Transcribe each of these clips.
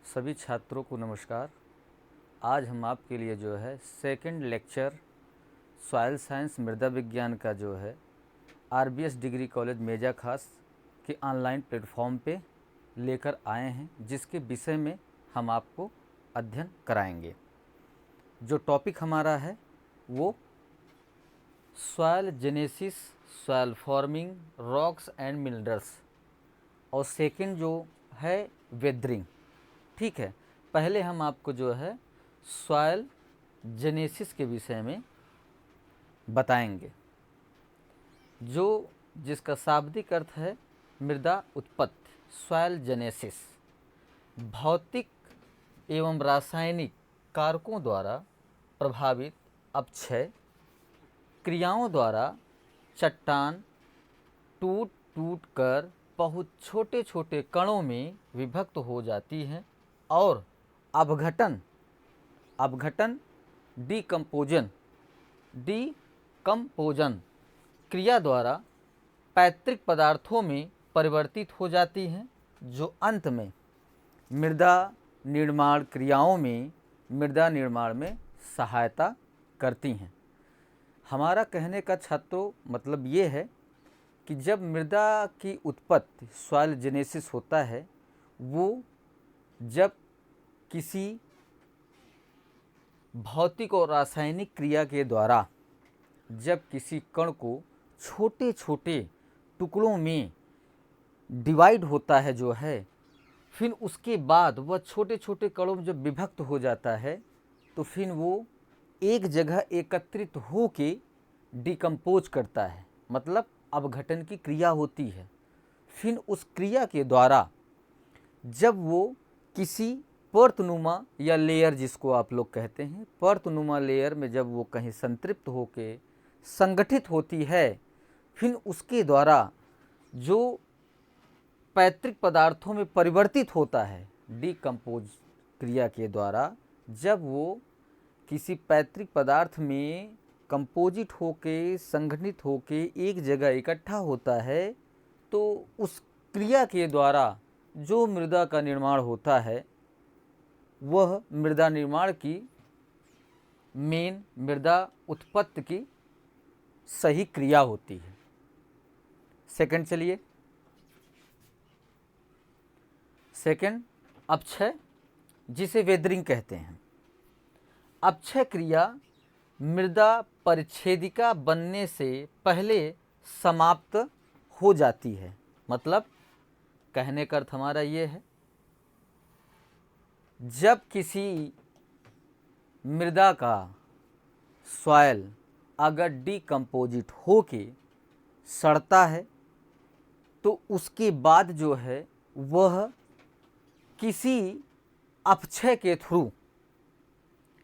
सभी छात्रों को नमस्कार। आज हम आपके लिए जो है सेकंड लेक्चर सॉइल साइंस मृदा विज्ञान का जो है आरबीएस डिग्री कॉलेज मेजा खास के ऑनलाइन प्लेटफॉर्म पे लेकर आए हैं, जिसके विषय में हम आपको अध्ययन कराएंगे। जो टॉपिक हमारा है वो soil genesis, soil forming, rocks and minerals, और सेकंड जो है वेदरिंग। ठीक है, पहले हम आपको जो है सॉइल जेनेसिस के विषय में बताएंगे, जिसका शाब्दिक अर्थ है मृदा उत्पत्ति। सॉइल जेनेसिस भौतिक एवं रासायनिक कारकों द्वारा प्रभावित अपक्षय क्रियाओं द्वारा चट्टान टूट टूट कर बहुत छोटे छोटे कणों में विभक्त हो जाती हैं और अपघटन डीकम्पोजन क्रिया द्वारा पैतृक पदार्थों में परिवर्तित हो जाती हैं, जो अंत में मृदा निर्माण में सहायता करती हैं। हमारा कहने का छात्रों मतलब ये है कि जब मृदा की उत्पत्ति सॉइल जेनेसिस होता है, वो जब किसी भौतिक और रासायनिक क्रिया के द्वारा जब किसी कण को छोटे छोटे टुकड़ों में डिवाइड होता है जो है, फिर उसके बाद वह छोटे छोटे कणों में जब विभक्त हो जाता है, तो फिर वो एक जगह एकत्रित हो के डिकम्पोज करता है, मतलब अपघटन की क्रिया होती है। फिर उस क्रिया के द्वारा जब वो किसी पर्तनुमा या लेयर, जिसको आप लोग कहते हैं पर्तनुमा लेयर में, जब वो कहीं संतृप्त होके संगठित होती है, फिर उसके द्वारा जो पैतृक पदार्थों में परिवर्तित होता है डीकम्पोज क्रिया के द्वारा, जब वो किसी पैतृक पदार्थ में कंपोजिट होके संगठित होके एक जगह इकट्ठा होता है, तो उस क्रिया के द्वारा जो मृदा का निर्माण होता है, वह मृदा निर्माण की मृदा उत्पत्ति की सही क्रिया होती है। सेकंड चलिए, सेकंड अपक्षय, जिसे वेदरिंग कहते हैं। अपक्षय क्रिया मृदा परिच्छेदिका बनने से पहले समाप्त हो जाती है। मतलब कहने का अर्थ हमारा ये है, जब किसी मृदा का सॉइल अगर डीकम्पोजिट होके सड़ता है, तो उसके बाद जो है वह किसी अपक्षय के थ्रू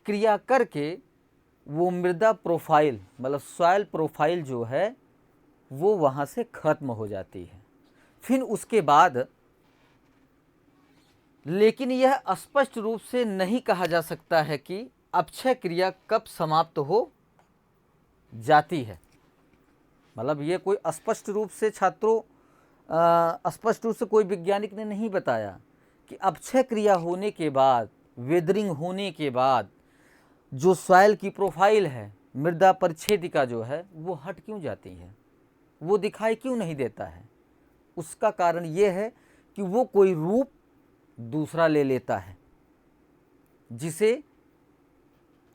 क्रिया करके वो मृदा प्रोफाइल, मतलब सॉइल प्रोफाइल जो है, वो वहाँ से खत्म हो जाती है। फिर उसके बाद, लेकिन यह स्पष्ट रूप से नहीं कहा जा सकता है कि अपक्षय क्रिया कब समाप्त हो जाती है। मतलब ये कोई स्पष्ट रूप से छात्रों स्पष्ट रूप से कोई वैज्ञानिक ने नहीं बताया कि अपक्षय क्रिया होने के बाद, वेदरिंग होने के बाद जो सॉइल की प्रोफाइल है, मृदा परिच्छेदिका जो है, वो हट क्यों जाती है, वो दिखाई क्यों नहीं देता है। उसका कारण ये है कि वो कोई रूप दूसरा ले लेता है, जिसे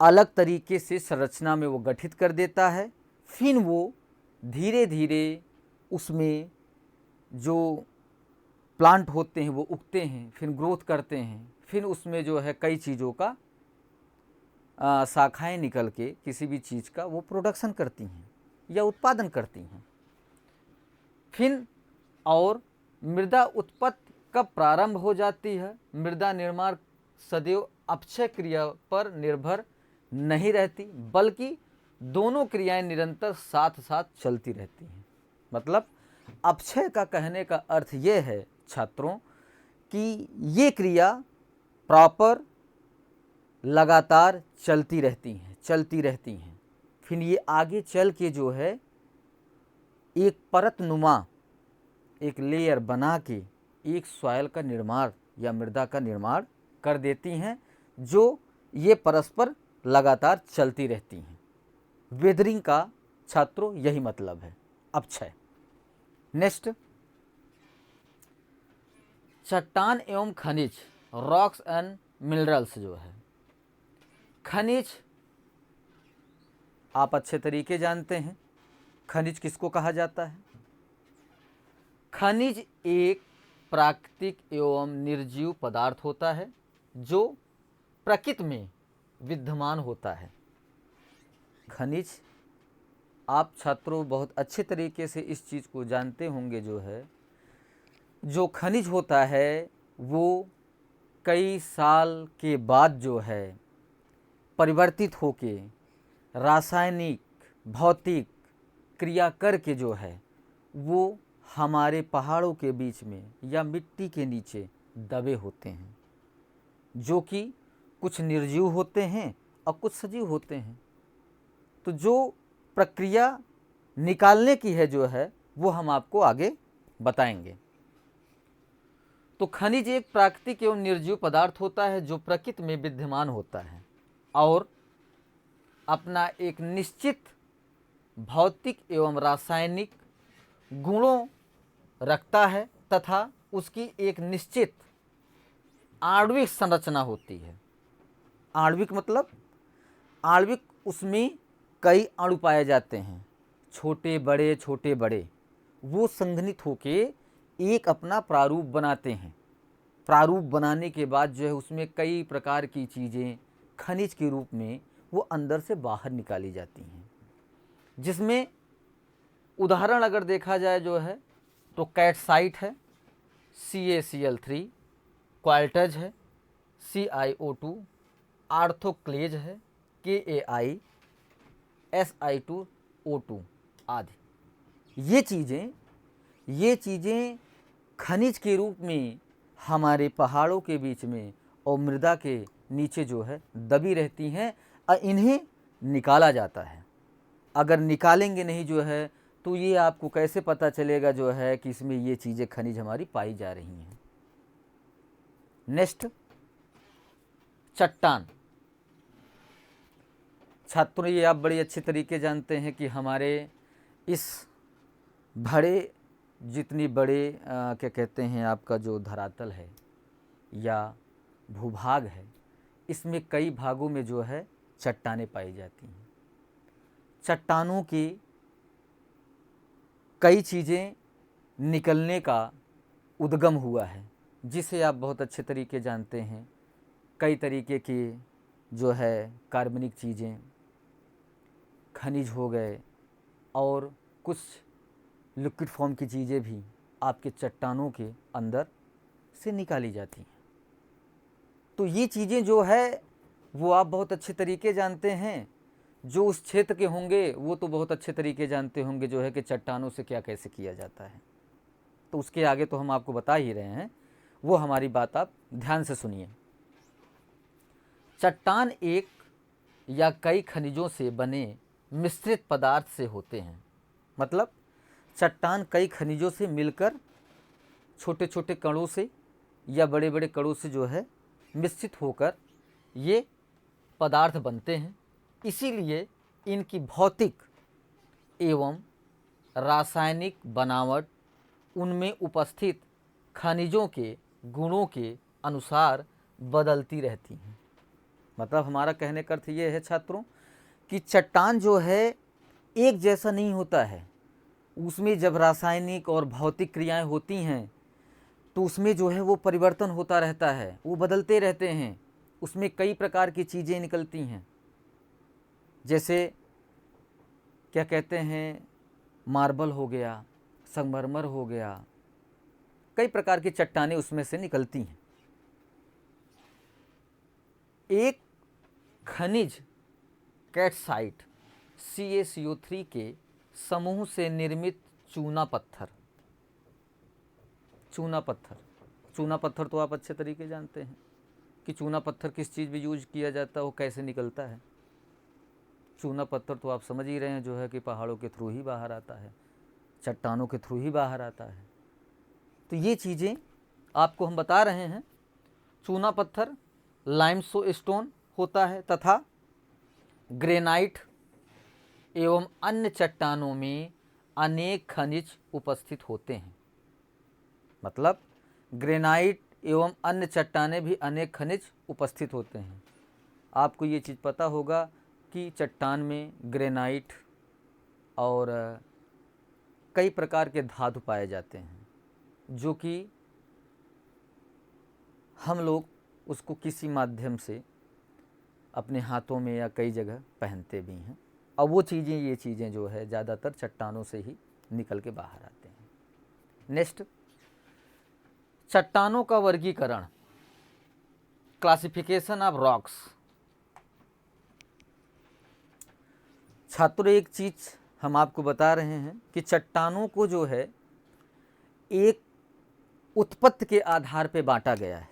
अलग तरीके से संरचना में वो गठित कर देता है। फिर वो धीरे धीरे उसमें जो प्लांट होते हैं वो उगते हैं, फिर ग्रोथ करते हैं, फिर उसमें जो है कई चीज़ों का शाखाएं निकल के किसी भी चीज़ का वो प्रोडक्शन करती हैं या उत्पादन करती हैं। फिर और मृदा उत्पत्ति कब प्रारंभ हो जाती है, मृदा निर्माण सदैव अपक्षय क्रिया पर निर्भर नहीं रहती, बल्कि दोनों क्रियाएं निरंतर साथ साथ चलती रहती हैं। मतलब अपक्षय का कहने का अर्थ ये है छात्रों कि ये क्रिया प्रॉपर लगातार चलती रहती हैं। फिर ये आगे चल के जो है एक परतनुमा, एक लेयर बना के एक सॉइल का निर्माण या मृदा का निर्माण कर देती हैं, जो ये परस्पर लगातार चलती रहती हैं। वेदरिंग का छात्रों यही मतलब है। अपक्षय। नेक्स्ट, चट्टान एवं खनिज, रॉक्स एंड मिनरल्स जो है, खनिज आप अच्छे तरीके जानते हैं। खनिज किसको कहा जाता है? खनिज एक प्राकृतिक एवं निर्जीव पदार्थ होता है जो प्रकृति में विद्यमान होता है। खनिज, आप छात्रों बहुत अच्छे तरीके से इस चीज़ को जानते होंगे, जो है जो खनिज होता है वो कई साल के बाद जो है परिवर्तित होके रासायनिक भौतिक क्रिया करके जो है वो हमारे पहाड़ों के बीच में या मिट्टी के नीचे दबे होते हैं, जो कि कुछ निर्जीव होते हैं और कुछ सजीव होते हैं। तो जो प्रक्रिया निकालने की है जो है वो हम आपको आगे बताएंगे। तो खनिज एक प्राकृतिक एवं निर्जीव पदार्थ होता है जो प्रकृति में विद्यमान होता है और अपना एक निश्चित भौतिक एवं रासायनिक गुणों रखता है तथा उसकी एक निश्चित आणविक संरचना होती है। आणविक मतलब आणविक, उसमें कई अणु पाए जाते हैं, छोटे बड़े, वो संघनित होके एक अपना प्रारूप बनाते हैं। प्रारूप बनाने के बाद जो है उसमें कई प्रकार की चीज़ें खनिज के रूप में वो अंदर से बाहर निकाली जाती हैं, जिसमें उदाहरण अगर देखा जाए जो है तो कैटसाइट है, CaCl3, क्वाल्टज है, CiO2, आर्थोक्लेज है, KAI, Si2O2 आदि। ये चीज़ें खनिज के रूप में हमारे पहाड़ों के बीच में और मृदा के नीचे जो है दबी रहती हैं और इन्हें निकाला जाता है। अगर निकालेंगे नहीं जो है तो ये आपको कैसे पता चलेगा जो है कि इसमें ये चीज़ें खनिज हमारी पाई जा रही हैं। नेक्स्ट, चट्टान। छात्रों, ये आप बड़े अच्छे तरीके जानते हैं कि हमारे इस बड़े जितनी बड़े क्या कहते हैं आपका जो धरातल है या भूभाग है, इसमें कई भागों में जो है चट्टानें पाई जाती हैं। चट्टानों की कई चीज़ें निकलने का उद्गम हुआ है, जिसे आप बहुत अच्छे तरीके जानते हैं। कई तरीके की जो है कार्बनिक चीज़ें, खनिज हो गए और कुछ लिक्विड फॉर्म की चीज़ें भी आपके चट्टानों के अंदर से निकाली जाती हैं। तो ये चीज़ें जो है वो आप बहुत अच्छे तरीके जानते हैं। जो उस क्षेत्र के होंगे वो तो बहुत अच्छे तरीके जानते होंगे जो है कि चट्टानों से क्या कैसे किया जाता है। तो उसके आगे तो हम आपको बता ही रहे हैं, वो हमारी बात आप ध्यान से सुनिए। चट्टान एक या कई खनिजों से बने मिश्रित पदार्थ से होते हैं। मतलब चट्टान कई खनिजों से मिलकर छोटे छोटे कणों से या बड़े बड़े कणों से जो है मिश्रित होकर ये पदार्थ बनते हैं। इसीलिए इनकी भौतिक एवं रासायनिक बनावट उनमें उपस्थित खनिजों के गुणों के अनुसार बदलती रहती हैं। मतलब हमारा कहने का अर्थ ये है छात्रों कि चट्टान जो है एक जैसा नहीं होता है। उसमें जब रासायनिक और भौतिक क्रियाएं होती हैं तो उसमें जो है वो परिवर्तन होता रहता है, वो बदलते रहते हैं। उसमें कई प्रकार की चीज़ें निकलती हैं, जैसे क्या कहते हैं मार्बल हो गया, संगमरमर हो गया, कई प्रकार की चट्टानें उसमें से निकलती हैं। एक खनिज कैटसाइट CaCO3 के समूह से निर्मित चूना पत्थर तो आप अच्छे तरीके जानते हैं कि चूना पत्थर किस चीज़ में यूज किया जाता है, वो कैसे निकलता है। चूना पत्थर तो आप समझ ही रहे हैं जो है कि पहाड़ों के थ्रू ही बाहर आता है, चट्टानों के थ्रू ही बाहर आता है। तो ये चीज़ें आपको हम बता रहे हैं। चूना पत्थर लाइमस्टोन होता है तथा ग्रेनाइट एवं अन्य चट्टानों में अनेक खनिज उपस्थित होते हैं। मतलब ग्रेनाइट एवं अन्य चट्टानें भी अनेक खनिज उपस्थित होते हैं। आपको ये चीज़ पता होगा कि चट्टान में ग्रेनाइट और कई प्रकार के धातु पाए जाते हैं, जो कि हम लोग उसको किसी माध्यम से अपने हाथों में या कई जगह पहनते भी हैं। और वो चीज़ें, ये चीज़ें जो है ज़्यादातर चट्टानों से ही निकल के बाहर आते हैं। नेक्स्ट, चट्टानों का वर्गीकरण, क्लासिफिकेशन ऑफ रॉक्स। छात्रों, एक चीज़ हम आपको बता रहे हैं कि चट्टानों को जो है एक उत्पत्ति के आधार पे बांटा गया है,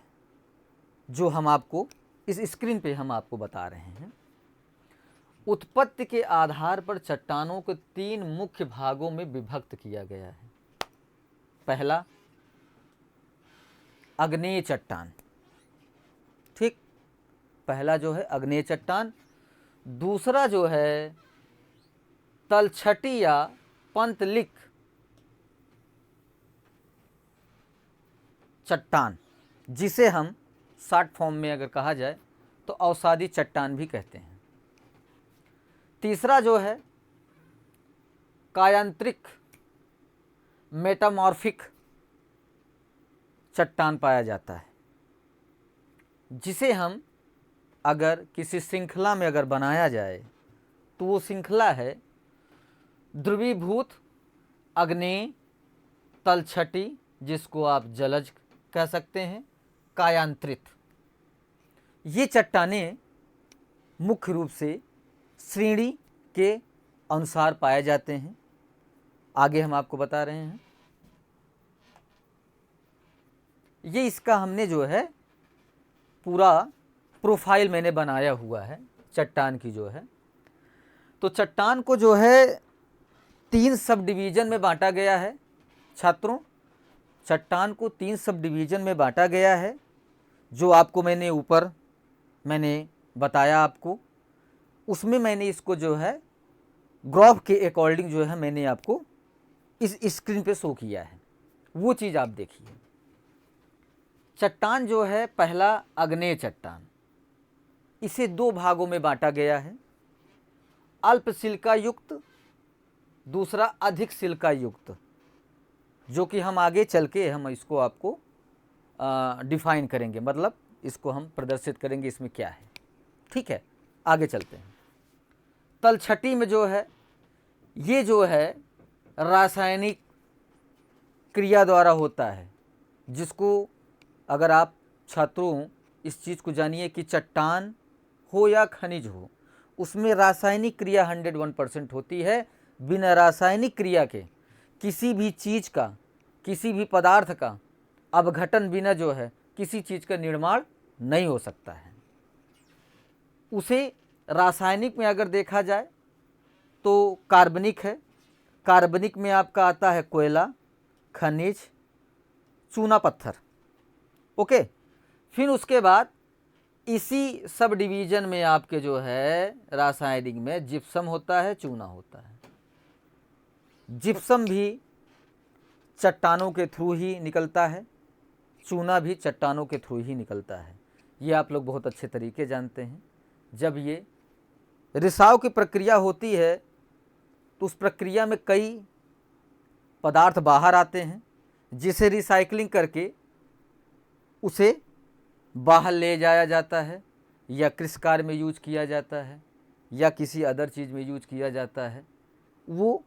जो हम आपको इस स्क्रीन पे हम आपको बता रहे हैं। उत्पत्ति के आधार पर चट्टानों को 3 मुख्य भागों में विभक्त किया गया है। पहला, आग्नेय चट्टान। ठीक, पहला जो है आग्नेय चट्टान। दूसरा जो है तलछटी या पंतलिक चट्टान, जिसे हम शॉर्ट फॉर्म में अगर कहा जाए तो अवसादी चट्टान भी कहते हैं। तीसरा जो है कायांतरिक मेटामॉर्फिक चट्टान पाया जाता है, जिसे हम अगर किसी श्रृंखला में अगर बनाया जाए तो वो श्रृंखला है ध्रुवीभूत आग्नेय, तलछटी जिसको आप जलज कह सकते हैं, कायांतरित। ये चट्टानें मुख्य रूप से श्रेणी के अनुसार पाए जाते हैं। आगे हम आपको बता रहे हैं। ये इसका हमने जो है पूरा प्रोफाइल मैंने बनाया हुआ है चट्टान की जो है। तो चट्टान को जो है 3 सब डिवीज़न में बांटा गया है। छात्रों, चट्टान को 3 सब डिवीज़न में बांटा गया है, जो आपको मैंने ऊपर बताया आपको। उसमें मैंने इसको जो है ग्राफ के अकॉर्डिंग जो है मैंने आपको इस स्क्रीन पे शो किया है। वो चीज़ आप देखिए। चट्टान जो है पहला आग्नेय चट्टान, इसे 2 भागों में बांटा गया है। अल्प सिलिका युक्त, दूसरा अधिक सिलिका युक्त, जो कि हम आगे चल के हम इसको आपको डिफाइन करेंगे, मतलब इसको हम प्रदर्शित करेंगे इसमें क्या है। ठीक है, आगे चलते हैं। तलछटी में जो है ये जो है रासायनिक क्रिया द्वारा होता है, जिसको अगर आप छात्रों इस चीज़ को जानिए कि चट्टान हो या खनिज हो, उसमें रासायनिक क्रिया 101% होती है। बिना रासायनिक क्रिया के किसी भी चीज़ का, किसी भी पदार्थ का अपघटन बिना जो है किसी चीज़ का निर्माण नहीं हो सकता है। उसे रासायनिक में अगर देखा जाए तो कार्बनिक है। कार्बनिक में आपका आता है कोयला, खनिज, चूना पत्थर। ओके, फिर उसके बाद इसी सब डिवीज़न में आपके जो है रासायनिक में जिप्सम होता है, चूना होता है। जिप्सम भी चट्टानों के थ्रू ही निकलता है, चूना भी चट्टानों के थ्रू ही निकलता है। ये आप लोग बहुत अच्छे तरीके जानते हैं। जब ये रिसाव की प्रक्रिया होती है तो उस प्रक्रिया में कई पदार्थ बाहर आते हैं, जिसे रिसाइकलिंग करके उसे बाहर ले जाया जाता है, या कृषि कार्य में यूज किया जाता है, या किसी अदर चीज़ में यूज किया जाता है। वो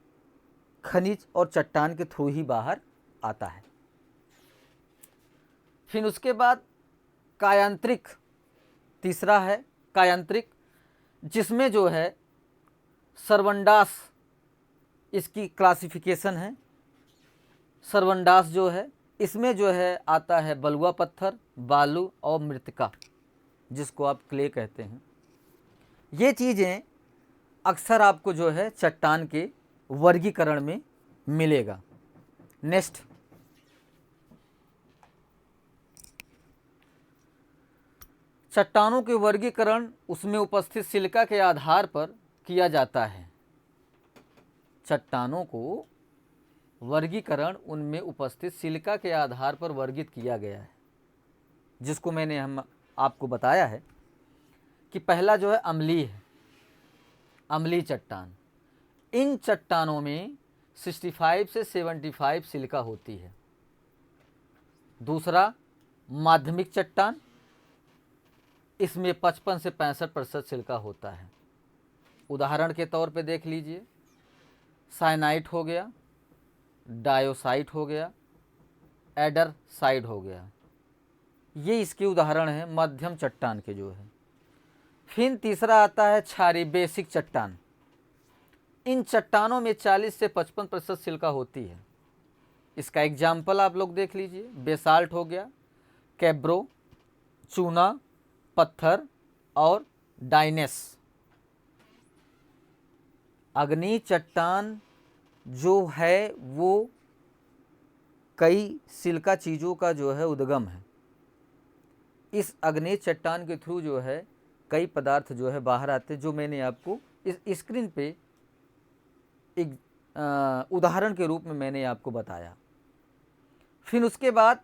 खनिज और चट्टान के थ्रू ही बाहर आता है। फिर उसके बाद कायांतरिक, तीसरा है कायांतरिक, जिसमें जो है सर्वंडास इसकी क्लासिफिकेशन है। सर्वंडास जो है इसमें जो है आता है बलुआ पत्थर, बालू और मृतिका, जिसको आप क्ले कहते हैं। ये चीज़ें अक्सर आपको जो है चट्टान के वर्गीकरण में मिलेगा। नेक्स्ट, चट्टानों के वर्गीकरण उसमें उपस्थित सिलिका के आधार पर किया जाता है। चट्टानों को वर्गीकरण उनमें उपस्थित सिलिका के आधार पर वर्गित किया गया है, जिसको मैंने हम आपको बताया है कि पहला जो है अम्लीय है, अम्लीय चट्टान। इन चट्टानों में 65 से 75 सिलिका होती है। दूसरा माध्यमिक चट्टान, इसमें 55 से 65% सिलिका होता है। उदाहरण के तौर पे देख लीजिए, साइनाइट हो गया, डायोसाइट हो गया, एडरसाइट हो गया, ये इसके उदाहरण हैं मध्यम चट्टान के जो है। फिर तीसरा आता है क्षारीय बेसिक चट्टान। इन चट्टानों में 40 से 55% सिलिका होती है। इसका एग्जाम्पल आप लोग देख लीजिए, बेसाल्ट हो गया, कैब्रो, चूना पत्थर और डाइनेस। अग्नि चट्टान जो है वो कई सिलिका चीज़ों का जो है उद्गम है। इस अग्नि चट्टान के थ्रू जो है कई पदार्थ जो है बाहर आते हैं, जो मैंने आपको इस स्क्रीन पे एक उदाहरण के रूप में मैंने आपको बताया। फिर उसके बाद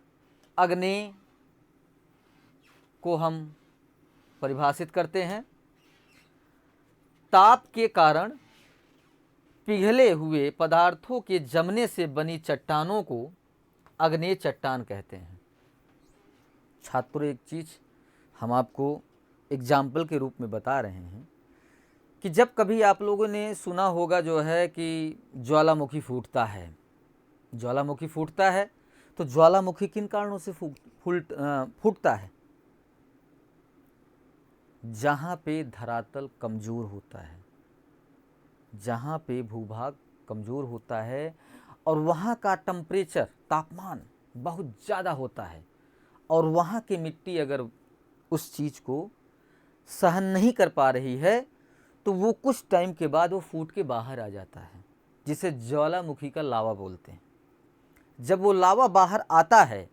अग्नि को हम परिभाषित करते हैं, ताप के कारण पिघले हुए पदार्थों के जमने से बनी चट्टानों को अग्नेय चट्टान कहते हैं। छात्रों, एक चीज़ हम आपको एग्जाम्पल के रूप में बता रहे हैं कि जब कभी आप लोगों ने सुना होगा जो है कि ज्वालामुखी फूटता है, ज्वालामुखी फूटता है, तो ज्वालामुखी किन कारणों से फूटता है? जहाँ पे धरातल कमज़ोर होता है, जहाँ पे भूभाग कमज़ोर होता है और वहाँ का टेम्परेचर, तापमान बहुत ज़्यादा होता है, और वहाँ की मिट्टी अगर उस चीज़ को सहन नहीं कर पा रही है, तो वो कुछ टाइम के बाद वो फूट के बाहर आ जाता है, जिसे ज्वालामुखी का लावा बोलते हैं। जब वो लावा बाहर आता है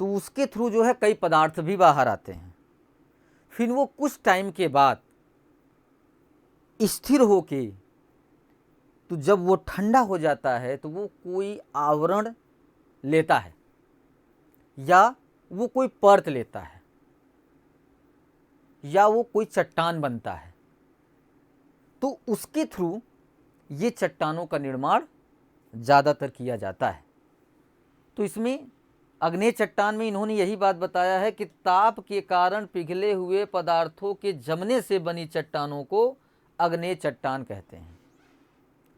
तो उसके थ्रू जो है कई पदार्थ भी बाहर आते हैं। फिर वो कुछ टाइम के बाद स्थिर होके, तो जब वो ठंडा हो जाता है तो वो कोई आवरण लेता है या वो कोई परत लेता है या वो कोई चट्टान बनता है, तो उसके थ्रू ये चट्टानों का निर्माण ज़्यादातर किया जाता है। तो इसमें अग्नेय चट्टान में इन्होंने यही बात बताया है कि ताप के कारण पिघले हुए पदार्थों के जमने से बनी चट्टानों को अग्नेय चट्टान कहते हैं।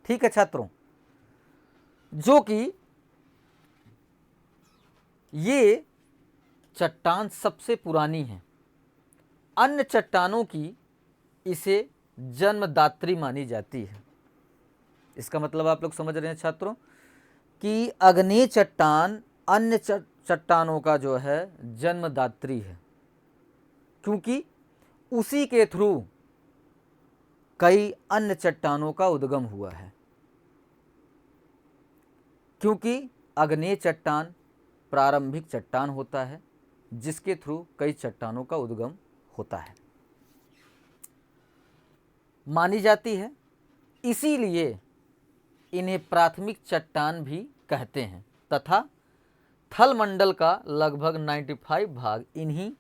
ठीक है छात्रों, जो कि ये चट्टान सबसे पुरानी है। अन्य चट्टानों की इसे जन्मदात्री मानी जाती है। इसका मतलब आप लोग समझ रहे हैं छात्रों कि अग्नेय चट्टान अन्य चट्टानों का जो है जन्मदात्री है, क्योंकि उसी के थ्रू कई अन्य चट्टानों का उद्गम हुआ है। क्योंकि अग्नेय चट्टान प्रारंभिक चट्टान होता है जिसके थ्रू कई चट्टानों का उद्गम होता है, मानी जाती है। इसीलिए इन्हें प्राथमिक चट्टान भी कहते हैं तथा थलमंडल का लगभग 95 भाग इन्हीं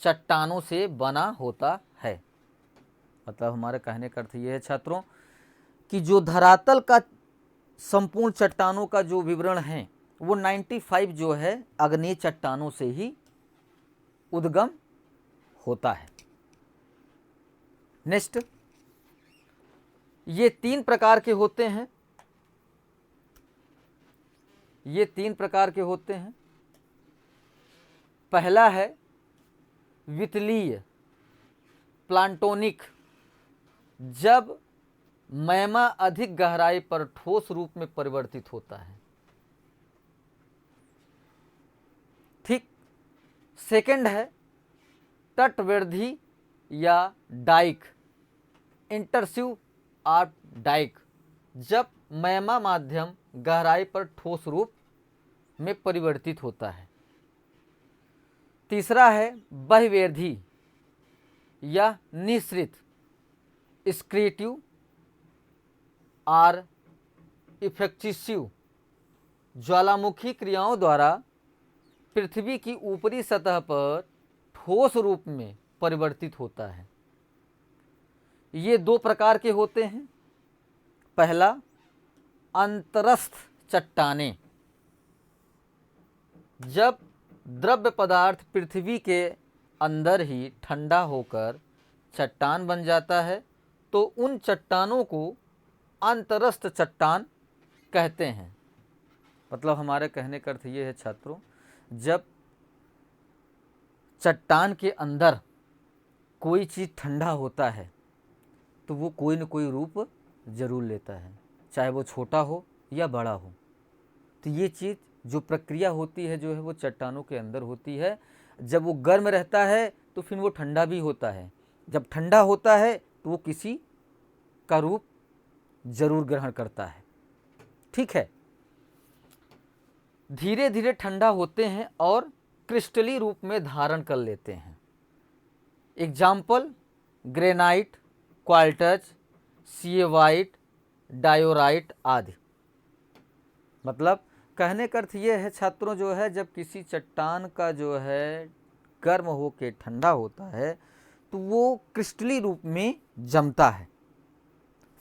चट्टानों से बना होता है। मतलब हमारे कहने का अर्थ ये है छात्रों कि जो धरातल का संपूर्ण चट्टानों का जो विवरण है वो 95 जो है अग्नेय चट्टानों से ही उद्गम होता है। नेक्स्ट, ये 3 प्रकार के होते हैं। ये 3 प्रकार के होते हैं। पहला है वितलीय प्लांटोनिक, जब मैमा अधिक गहराई पर ठोस रूप में परिवर्तित होता है। ठीक। सेकंड है तटवर्धी या डाइक, इंटरसिव आर्ट डाइक, जब मैमा माध्यम गहराई पर ठोस रूप में परिवर्तित होता है। तीसरा है बहिर्वेधी या निःसृत स्क्रेटिव और इफेक्टिव ज्वालामुखी क्रियाओं द्वारा पृथ्वी की ऊपरी सतह पर ठोस रूप में परिवर्तित होता है। ये दो प्रकार के होते हैं। पहला, अंतरस्थ चट्टानें। जब द्रव्य पदार्थ पृथ्वी के अंदर ही ठंडा होकर चट्टान बन जाता है तो उन चट्टानों को अंतरस्थ चट्टान कहते हैं। मतलब हमारे कहने का अर्थ ये है छात्रों, जब चट्टान के अंदर कोई चीज़ ठंडा होता है तो वो कोई न कोई रूप जरूर लेता है, चाहे वो छोटा हो या बड़ा हो। तो ये चीज़ जो प्रक्रिया होती है जो है वो चट्टानों के अंदर होती है। जब वो गर्म रहता है तो फिर वो ठंडा भी होता है, जब ठंडा होता है तो वो किसी का रूप जरूर ग्रहण करता है। ठीक है, धीरे धीरे ठंडा होते हैं और क्रिस्टली रूप में धारण कर लेते हैं। एग्जाम्पल, ग्रेनाइट, क्वार्ट्ज, सिएवाइट, डायोराइट आदि। मतलब कहने का अर्थ ये है छात्रों जो है, जब किसी चट्टान का जो है गर्म होकर ठंडा होता है तो वो क्रिस्टली रूप में जमता है,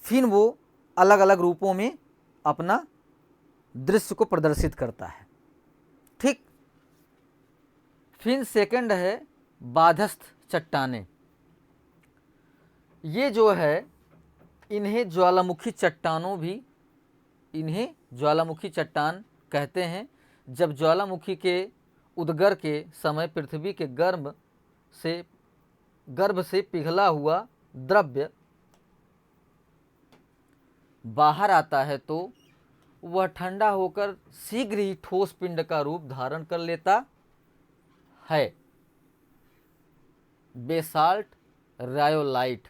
फिर वो अलग अलग रूपों में अपना दृश्य को प्रदर्शित करता है। ठीक, फिर सेकंड है बाधस्थ चट्टानें। ये जो है इन्हें ज्वालामुखी चट्टान कहते हैं। जब ज्वालामुखी के उद्गर के समय पृथ्वी के गर्भ से पिघला हुआ द्रव्य बाहर आता है तो वह ठंडा होकर शीघ्र ही ठोस पिंड का रूप धारण कर लेता है। Basalt, rhyolite.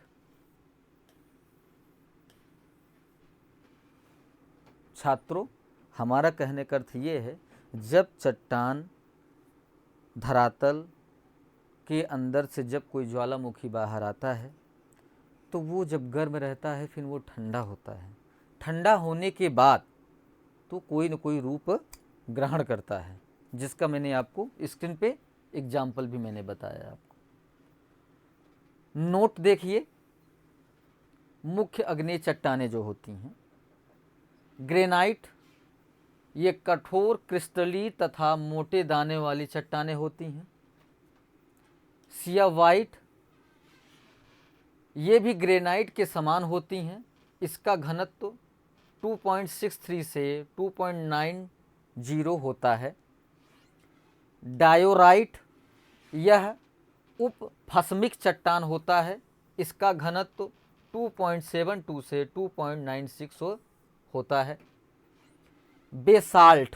छात्रों, हमारा कहने का अर्थ ये है, जब चट्टान धरातल के अंदर से जब कोई ज्वालामुखी बाहर आता है तो वो जब गर्म रहता है फिर वो ठंडा होता है। ठंडा होने के बाद तो कोई न कोई रूप ग्रहण करता है, जिसका मैंने आपको स्क्रीन पे एग्जाम्पल भी मैंने बताया आपको। नोट देखिए, मुख्य अग्नेय चट्टानें जो होती हैं, ग्रेनाइट, ये कठोर क्रिस्टली तथा मोटे दाने वाली चट्टानें होती हैं। सियावाइट, ये भी ग्रेनाइट के समान होती हैं। इसका घनत्व 2.63 से 2.90 होता है। डायोराइट, यह उपफस्मिक चट्टान होता है। इसका घनत्व 2.72 से 2.96 होता है। बेसाल्ट,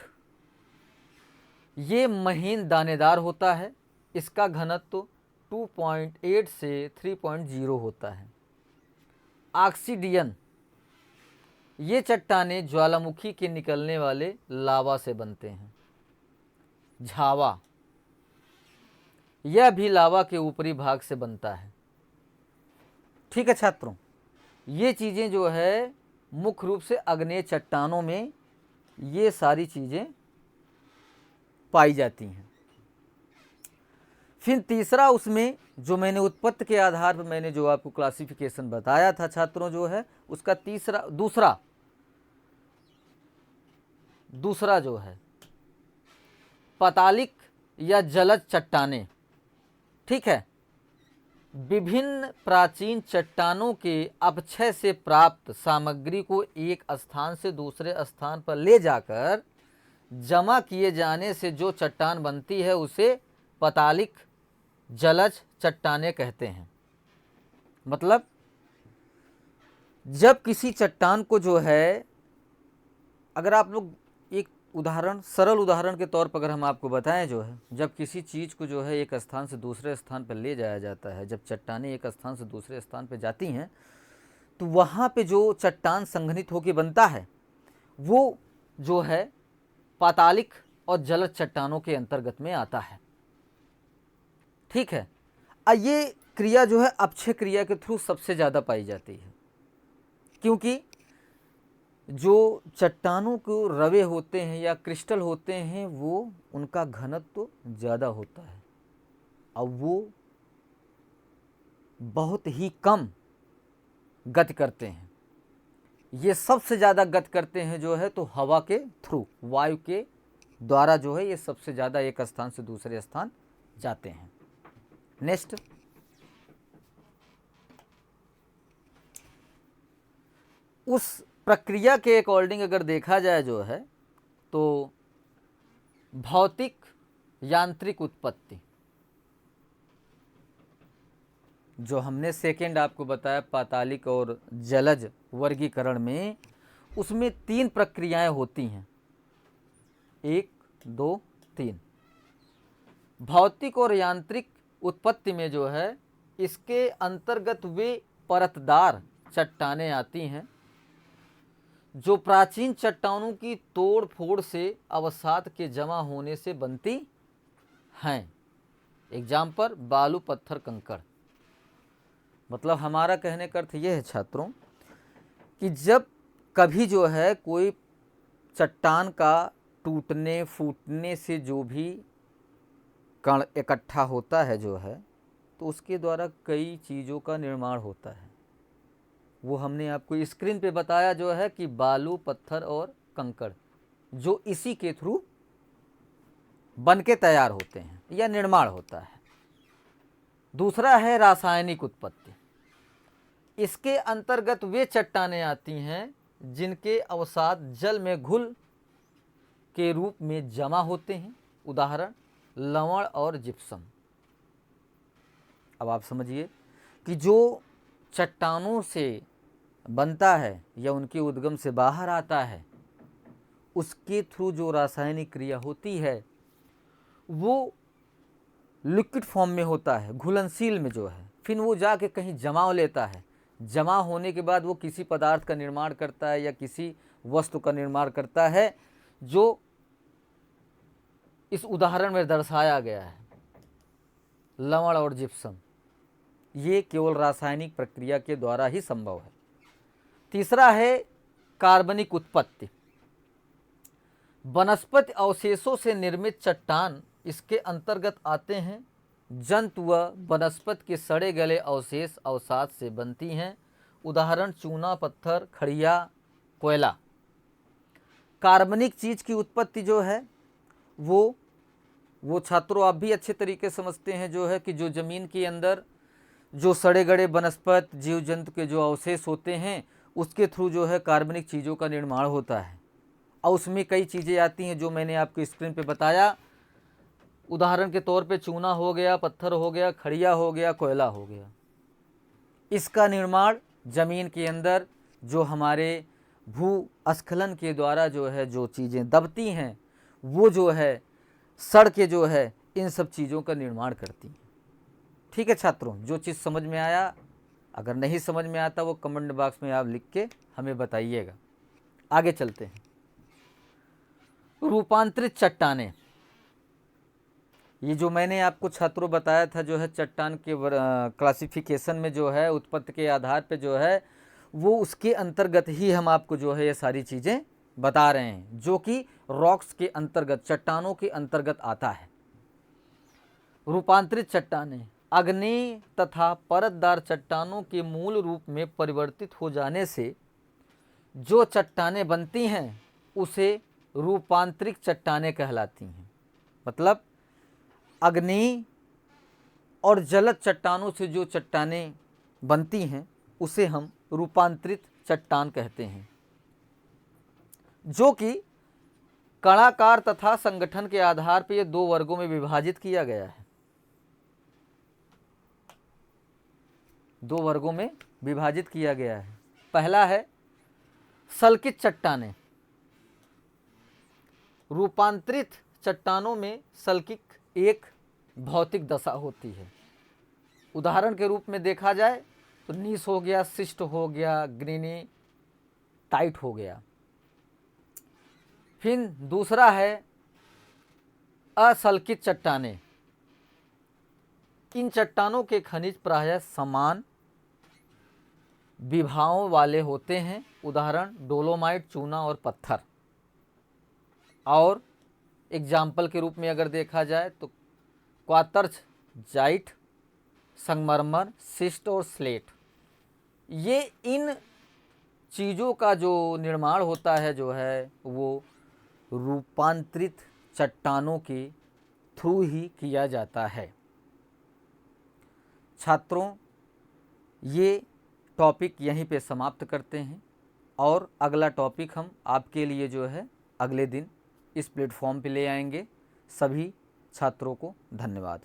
ये महीन दानेदार होता है। इसका घनत्व 2.8 से 3.0 होता है। ऑक्सीडियन, ये चट्टानें ज्वालामुखी के निकलने वाले लावा से बनते हैं। झावा, यह भी लावा के ऊपरी भाग से बनता है। ठीक है छात्रों, ये चीज़ें जो है मुख्य रूप से अग्नेय चट्टानों में ये सारी चीज़ें पाई जाती हैं। फिर तीसरा, उसमें जो मैंने उत्पत्ति के आधार पर मैंने जो आपको क्लासिफिकेशन बताया था छात्रों जो है, उसका दूसरा जो है पातालिक या जलज चट्टानें। ठीक है, विभिन्न प्राचीन चट्टानों के अपक्षय से प्राप्त सामग्री को एक स्थान से दूसरे स्थान पर ले जाकर जमा किए जाने से जो चट्टान बनती है उसे पातालिक जलज चट्टानें कहते हैं। मतलब जब किसी चट्टान को जो है, अगर आप लोग एक सरल उदाहरण के तौर पर अगर हम आपको बताएं जो है, जब किसी चीज़ को जो है एक स्थान से दूसरे स्थान पर ले जाया जाता है, जब चट्टानें एक स्थान से दूसरे स्थान पर जाती हैं तो वहाँ पे जो चट्टान संघनित होकर बनता है वो जो है पातालिक और जलज चट्टानों के अंतर्गत में आता है। ठीक है, ये क्रिया जो है अपक्षय क्रिया के थ्रू सबसे ज़्यादा पाई जाती है, क्योंकि जो चट्टानों को रवे होते हैं या क्रिस्टल होते हैं वो उनका घनत्व तो ज़्यादा होता है, अब वो बहुत ही कम गति करते हैं। ये सबसे ज़्यादा गति करते हैं जो है तो हवा के थ्रू, वायु के द्वारा जो है ये सबसे ज़्यादा एक स्थान से दूसरे स्थान जाते हैं। नेक्स्ट, उस प्रक्रिया के अकॉर्डिंग अगर देखा जाए जो है तो भौतिक यांत्रिक उत्पत्ति, जो हमने सेकेंड आपको बताया पातालिक और जलज वर्गीकरण में, उसमें 3 प्रक्रियाएं होती हैं, 1 2 3। भौतिक और यांत्रिक उत्पत्ति में जो है इसके अंतर्गत वे परतदार चट्टानें आती हैं जो प्राचीन चट्टानों की तोड़ फोड़ से अवसाद के जमा होने से बनती हैं। एग्जाम्पल बालू, पत्थर, कंकड़। मतलब हमारा कहने का अर्थ यह है छात्रों कि जब कभी जो है कोई चट्टान का टूटने फूटने से जो भी कण इकट्ठा होता है जो है तो उसके द्वारा कई चीज़ों का निर्माण होता है। वो हमने आपको स्क्रीन पे बताया जो है कि बालू, पत्थर और कंकड़ जो इसी के थ्रू बन के तैयार होते हैं या निर्माण होता है। दूसरा है रासायनिक उत्पत्ति। इसके अंतर्गत वे चट्टानें आती हैं जिनके अवसाद जल में घुल के रूप में जमा होते हैं, उदाहरण लवण और जिप्सम। अब आप समझिए कि जो चट्टानों से बनता है या उनके उद्गम से बाहर आता है उसके थ्रू जो रासायनिक क्रिया होती है वो लिक्विड फॉर्म में होता है, घुलनशील में जो है, फिर वो जाके कहीं जमाव लेता है। जमा होने के बाद वो किसी पदार्थ का निर्माण करता है या किसी वस्तु का निर्माण करता है जो इस उदाहरण में दर्शाया गया है, लवण और जिप्सम। ये केवल रासायनिक प्रक्रिया के द्वारा ही संभव है। तीसरा है कार्बनिक उत्पत्ति। वनस्पति अवशेषों से निर्मित चट्टान इसके अंतर्गत आते हैं। जंतु व वनस्पति के सड़े गले अवशेष अवसाद से बनती हैं, उदाहरण चूना, पत्थर, खड़िया, कोयला। कार्बनिक चीज़ की उत्पत्ति जो है वो छात्रों आप भी अच्छे तरीके से समझते हैं जो है कि जो ज़मीन के अंदर जो सड़े गड़े वनस्पति जीव जंतु के जो अवशेष होते हैं उसके थ्रू जो है कार्बनिक चीज़ों का निर्माण होता है। और उसमें कई चीज़ें आती हैं जो मैंने आपको स्क्रीन पे बताया, उदाहरण के तौर पे चूना हो गया, पत्थर हो गया, खड़िया हो गया, कोयला हो गया। इसका निर्माण ज़मीन के अंदर जो हमारे भूस्खलन के द्वारा जो है जो चीज़ें दबती हैं वो जो है सड़ के जो है इन सब चीज़ों का निर्माण करती हैं। ठीक है छात्रों, जो चीज़ समझ में आया, अगर नहीं समझ में आता वो कमेंट बॉक्स में आप लिख के हमें बताइएगा। आगे चलते हैं। रूपांतरित चट्टानें, ये जो मैंने आपको छात्रों बताया था जो है चट्टान के क्लासिफिकेशन में जो है उत्पत्ति के आधार पे जो है वो उसके अंतर्गत ही हम आपको जो है ये सारी चीज़ें बता रहे हैं जो कि रॉक्स के अंतर्गत, चट्टानों के अंतर्गत आता है। रूपांतरित चट्टानें अग्नि तथा परतदार चट्टानों के मूल रूप में परिवर्तित हो जाने से जो चट्टानें बनती हैं उसे रूपांतरित चट्टानें कहलाती हैं। मतलब अग्नि और जलद चट्टानों से जो चट्टानें बनती हैं उसे हम रूपांतरित चट्टान कहते हैं, जो कि कणाकार तथा संगठन के आधार पर ये 2 वर्गों में विभाजित किया गया है। 2 वर्गों में विभाजित किया गया है। पहला है सल्कित चट्टानें। रूपांतरित चट्टानों में सल्किक एक भौतिक दशा होती है। उदाहरण के रूप में देखा जाए तो नीस हो गया, शिस्ट हो गया, ग्रीनी टाइट हो गया। फिर दूसरा है असल्कित चट्टानें। इन चट्टानों के खनिज प्रायः समान विभाओं वाले होते हैं, उदाहरण डोलोमाइट, चूना और पत्थर। और एग्जाम्पल के रूप में अगर देखा जाए तो क्वार्ट्ज, जाइट, संगमरमर, शिस्ट और स्लेट, ये इन चीज़ों का जो निर्माण होता है जो है वो रूपांतरित चट्टानों के थ्रू ही किया जाता है। छात्रों, ये टॉपिक यहीं पे समाप्त करते हैं और अगला टॉपिक हम आपके लिए जो है अगले दिन इस प्लेटफॉर्म पे ले आएंगे। सभी छात्रों को धन्यवाद।